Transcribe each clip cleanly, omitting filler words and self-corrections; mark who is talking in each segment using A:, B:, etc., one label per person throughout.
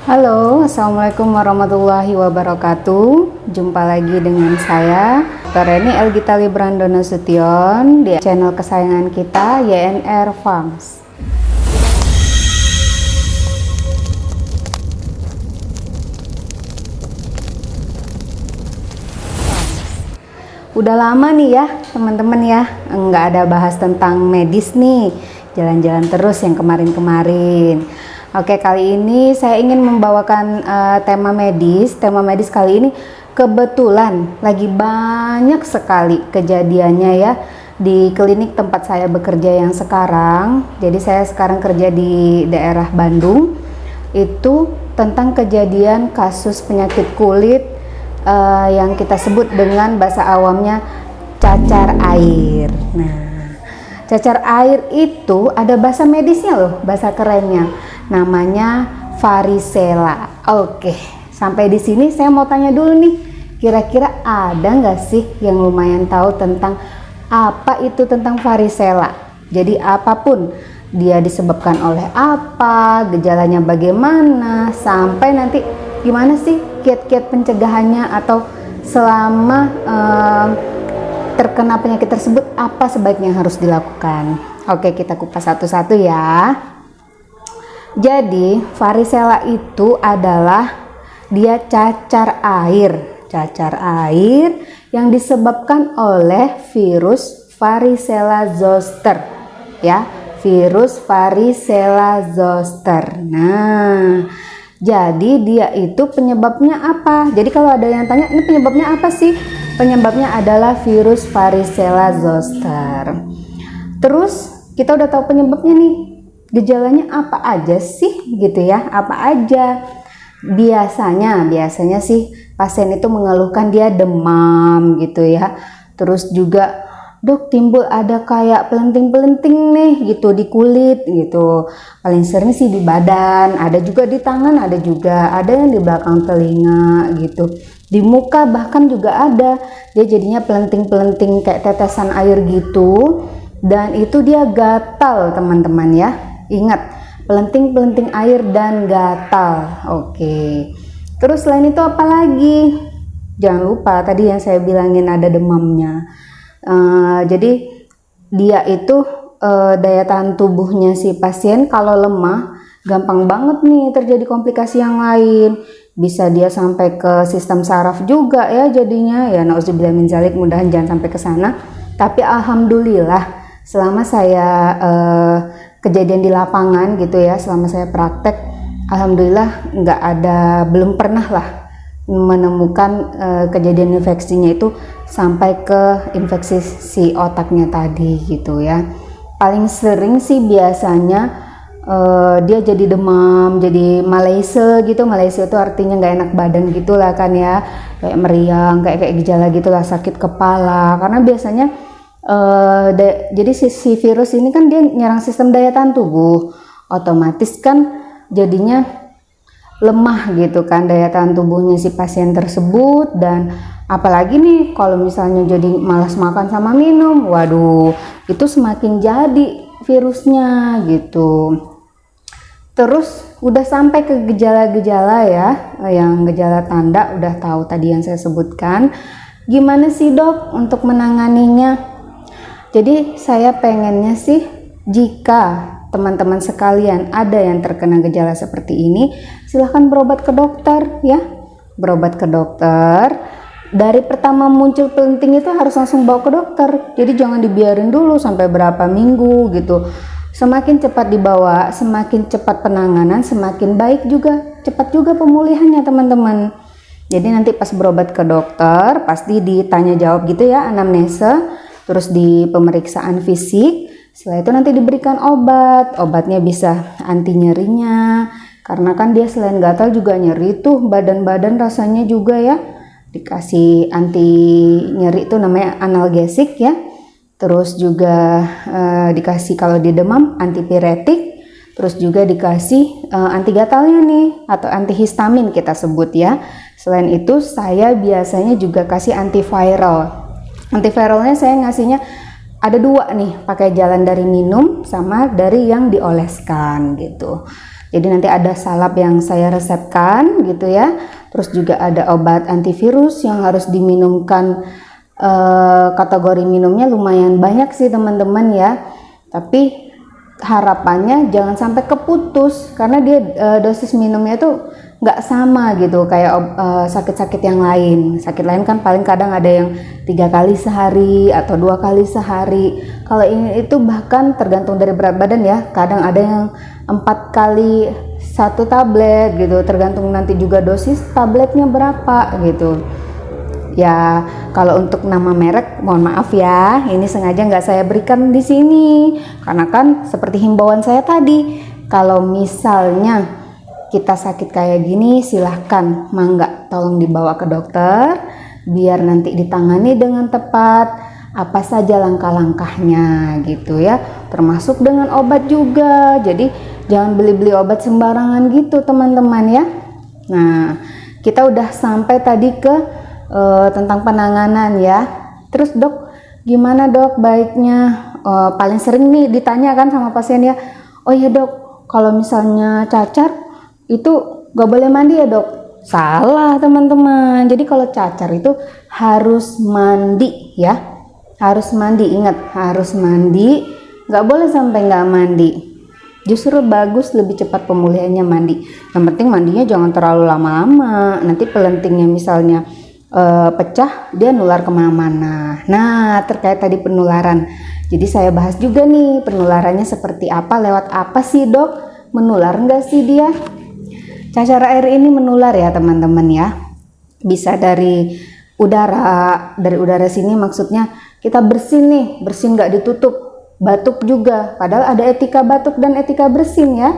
A: Halo, Assalamualaikum warahmatullahi wabarakatuh. Jumpa lagi dengan saya, Dr. Reni Elgita Librando Nasution, di channel kesayangan kita, YNR Farms. Udah lama nih ya teman-teman ya, nggak ada bahas tentang medis nih, jalan-jalan terus yang kemarin-kemarin. Oke, kali ini saya ingin membawakan tema medis. Tema medis kali ini kebetulan lagi banyak sekali kejadiannya ya di klinik tempat saya bekerja yang sekarang. Jadi saya sekarang kerja di daerah Bandung. Itu tentang kejadian kasus penyakit kulit yang kita sebut dengan bahasa awamnya cacar air. Nah, cacar air itu ada bahasa medisnya loh, bahasa kerennya. Namanya varicella. Oke, sampai di sini saya mau tanya dulu nih, kira-kira ada nggak sih yang lumayan tahu tentang apa itu tentang varicella? Jadi apapun dia disebabkan oleh apa, gejalanya bagaimana, sampai nanti gimana sih kiat-kiat pencegahannya, atau selama terkena penyakit tersebut apa sebaiknya harus dilakukan. Oke, kita kupas satu-satu ya. Jadi varicella itu adalah dia cacar air yang disebabkan oleh virus varicella zoster ya, virus varicella zoster. Nah, jadi dia itu penyebabnya apa? Jadi kalau ada yang tanya, ini penyebabnya apa sih? Penyebabnya adalah virus varicella zoster. Terus kita udah tahu penyebabnya nih. Gejalanya apa aja sih gitu ya? Apa aja? Biasanya sih pasien itu mengeluhkan dia demam gitu ya. Terus juga, dok, timbul ada kayak pelenting-pelenting nih gitu di kulit gitu. Paling sering sih di badan, ada juga di tangan, ada yang di belakang telinga gitu. Di muka bahkan juga ada. Dia jadinya pelenting-pelenting kayak tetesan air gitu. Dan itu dia gatal teman-teman ya. Ingat, pelenting-pelenting air dan gatal. Oke. Terus selain itu apa lagi? Jangan lupa tadi yang saya bilangin ada demamnya. Jadi dia itu daya tahan tubuhnya si pasien kalau lemah gampang banget nih terjadi komplikasi yang lain. Bisa dia sampai ke sistem saraf juga ya jadinya. Ya nauzubillah min dzalik, mudahan jangan sampai ke sana. Tapi alhamdulillah selama saya kejadian di lapangan gitu ya, selama saya praktek, alhamdulillah belum pernah lah menemukan kejadian infeksinya itu sampai ke infeksi si otaknya tadi gitu ya. Paling sering sih biasanya dia jadi demam, jadi malaise gitu. Malaise itu artinya nggak enak badan gitulah kan ya, kayak meriang, kayak gejala gitulah, sakit kepala. Karena biasanya jadi si virus ini kan dia nyerang sistem daya tahan tubuh, otomatis kan jadinya lemah gitu kan daya tahan tubuhnya si pasien tersebut. Dan apalagi nih kalau misalnya jadi malas makan sama minum, waduh itu semakin jadi virusnya gitu. Terus udah sampai ke gejala-gejala ya, yang gejala tanda udah tahu tadi yang saya sebutkan. Gimana sih dok untuk menanganinya? Jadi saya pengennya sih jika teman-teman sekalian ada yang terkena gejala seperti ini, silahkan berobat ke dokter ya. Berobat ke dokter. Dari pertama muncul pelenting itu harus langsung bawa ke dokter. Jadi jangan dibiarin dulu sampai berapa minggu gitu. Semakin cepat dibawa, semakin cepat penanganan, semakin baik juga, cepat juga pemulihannya teman-teman. Jadi nanti pas berobat ke dokter, pasti ditanya jawab gitu ya, anamnesa. Terus di pemeriksaan fisik, setelah itu nanti diberikan obat. Obatnya bisa anti nyerinya, karena kan dia selain gatal juga nyeri tuh badan-badan rasanya juga ya. Dikasih anti nyeri itu namanya analgesik ya. Terus juga dikasih kalau di demam antipiretik. Terus juga dikasih anti gatalnya nih, atau antihistamin kita sebut ya. Selain itu saya biasanya juga kasih antiviral. Antiviralnya saya ngasihnya ada dua nih, pakai jalan dari minum sama dari yang dioleskan gitu. Jadi nanti ada salep yang saya resepkan gitu ya. Terus juga ada obat antivirus yang harus diminumkan, kategori minumnya lumayan banyak sih teman-teman ya. Tapi harapannya jangan sampai keputus karena dia dosis minumnya tuh nggak sama gitu kayak sakit-sakit yang lain. Sakit lain kan paling kadang ada yang 3 kali sehari atau 2 kali sehari. Kalau ini itu bahkan tergantung dari berat badan ya. Kadang ada yang 4 kali 1 tablet gitu, tergantung nanti juga dosis tabletnya berapa gitu. Ya, kalau untuk nama merek, mohon maaf ya, ini sengaja nggak saya berikan di sini, karena kan seperti himbauan saya tadi, kalau misalnya kita sakit kayak gini, silahkan, mangga, tolong dibawa ke dokter, biar nanti ditangani dengan tepat, apa saja langkah-langkahnya gitu ya, termasuk dengan obat juga. Jadi jangan beli-beli obat sembarangan gitu teman-teman ya. Nah, kita udah sampai tadi ke tentang penanganan ya. Terus dok, gimana dok baiknya? Paling sering nih ditanya kan sama pasien ya. Oh iya dok, kalau misalnya cacar itu gak boleh mandi ya dok? Salah teman-teman. Jadi kalau cacar itu harus mandi ya. Harus mandi, ingat harus mandi. Gak boleh sampai gak mandi. Justru bagus lebih cepat pemulihannya mandi. Yang penting mandinya jangan terlalu lama-lama. Nanti pelentingnya misalnya pecah, dia nular kemana-mana. Nah, terkait tadi penularan, jadi saya bahas juga nih penularannya seperti apa, lewat apa sih dok, menular nggak sih dia? Cacar air ini menular ya teman-teman ya, bisa dari udara sini, maksudnya kita bersin nih, bersin nggak ditutup, batuk juga, padahal ada etika batuk dan etika bersin ya,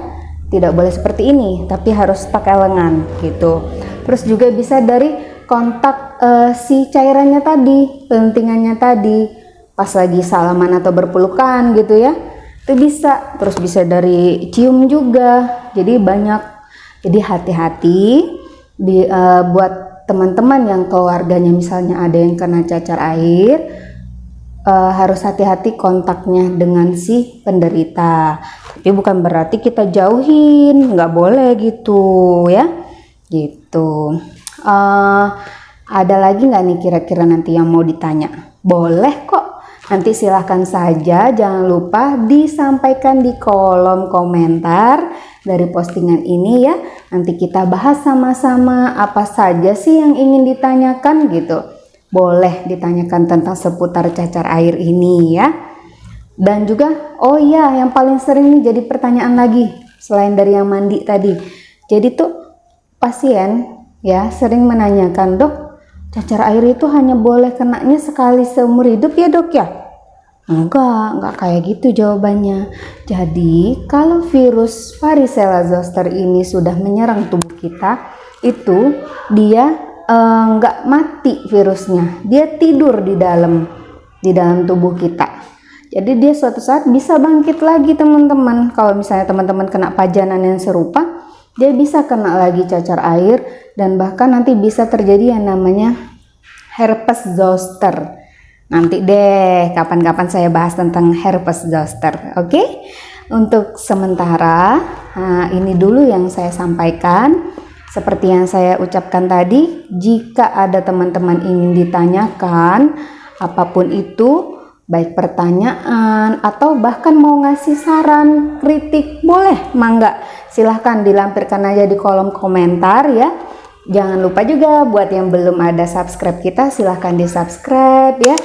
A: tidak boleh seperti ini, tapi harus pakai lengan gitu. Terus juga bisa dari kontak si cairannya tadi, pelentingannya tadi, pas lagi salaman atau berpelukan gitu ya, itu bisa. Terus bisa dari cium juga, jadi banyak. Jadi hati-hati buat teman-teman yang keluarganya misalnya ada yang kena cacar air, harus hati-hati kontaknya dengan si penderita. Tapi bukan berarti kita jauhin, nggak boleh gitu ya, gitu. Ada lagi nggak nih kira-kira nanti yang mau ditanya? Boleh kok, nanti silahkan saja, jangan lupa disampaikan di kolom komentar dari postingan ini ya. Nanti kita bahas sama-sama apa saja sih yang ingin ditanyakan gitu. Boleh ditanyakan tentang seputar cacar air ini ya. Dan juga, oh iya, yang paling sering nih jadi pertanyaan lagi selain dari yang mandi tadi. Jadi tuh pasien ya sering menanyakan, dok, cacar air itu hanya boleh kenanya sekali seumur hidup ya dok ya? Enggak kayak gitu jawabannya. Jadi kalau virus varicella zoster ini sudah menyerang tubuh kita, itu dia enggak mati virusnya, dia tidur di dalam tubuh kita. Jadi dia suatu saat bisa bangkit lagi teman-teman. Kalau misalnya teman-teman kena pajanan yang serupa, dia bisa kena lagi cacar air, dan bahkan nanti bisa terjadi yang namanya herpes zoster. Nanti deh kapan-kapan saya bahas tentang herpes zoster. Oke? Untuk sementara ini dulu yang saya sampaikan. Seperti yang saya ucapkan tadi, jika ada teman-teman ingin ditanyakan apapun itu, baik pertanyaan atau bahkan mau ngasih saran, kritik, boleh, mangga. Silahkan dilampirkan aja di kolom komentar ya. Jangan lupa juga buat yang belum ada subscribe kita, silahkan di subscribe ya.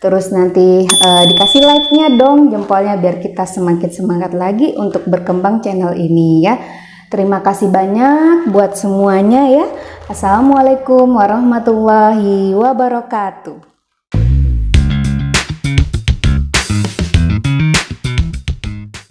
A: Terus nanti dikasih like-nya dong, jempolnya, biar kita semakin semangat lagi untuk berkembang channel ini ya. Terima kasih banyak buat semuanya ya. Assalamualaikum warahmatullahi wabarakatuh.